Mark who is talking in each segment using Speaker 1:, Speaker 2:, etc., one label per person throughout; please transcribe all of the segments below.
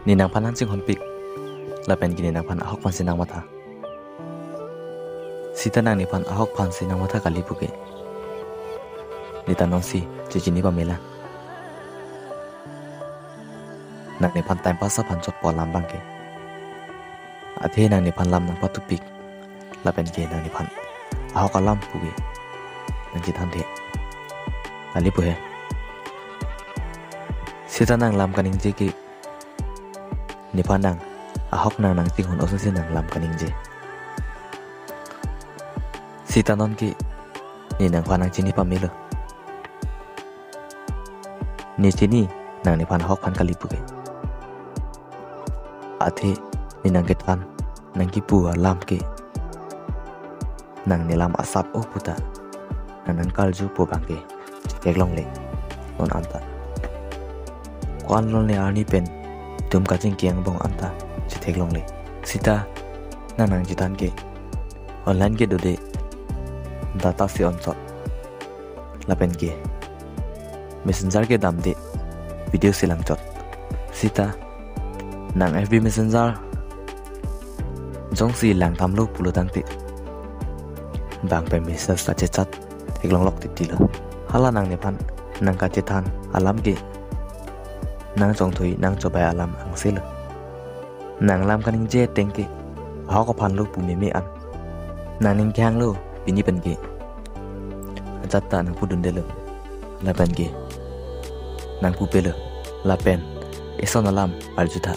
Speaker 1: ninang panan sing honpik lapen gini nang pan ahok pan sinang mata sita nang ni pan ahok pan sinang mata kali buke nita nongsi jijini pa mela nang ni pan time pasa pan chot po lam bangke athe nang ni pan lam nang patupik lapen ge nang ni pan ahok alam buke nang jitan de kali buhe sita nang lam kaning jeki ni pandang ahok nang nang ting hon osin nang lam kaning je sita non ki ni nang panang chini pamilo ni chini nang ni pan ahok pan kali puke athe ni nang ketan nang ki pu lam ke nang ni lam asap o puta nang kalju pu bangke keglong le non anta kwan lon le ani pen tum ka jing kiang bong anta long le sita nang jitan ke online ke dode data si on shot lapen ke messenger ke dam de video silang chot sita nang FB messenger jong si lang tam lo pulo tang ti bang pe message ta chat long lok ti la hala nang ne pan nang ka chetan alam ke nang jong thui nang chobai alam ang sel nang lam kaning je tengke ahok ko pan lo pu me me an nang ning kyang lo bini pen ke jatta nang pudun de lo la pen ke nang pu pe lo la pen eson alam arjuta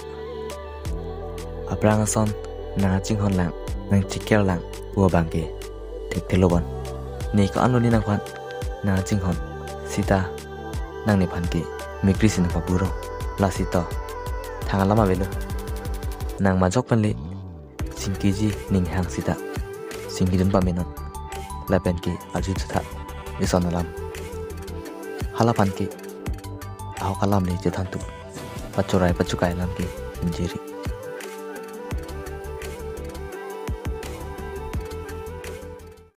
Speaker 1: aprang son nang ching hon lang nang chikel lang wo bang ke tek te lo bon nei ko an lo ni nang kwan nang ching hon sita nang ni pan ke me krisin pa buro la sita thang lama belo nang majok panle singkiji ning hang sita singkidun pamenon lapen ki aju jutha ison alam halapan ki aho kalam le juthan tu pacurai pacukai lam ki injiri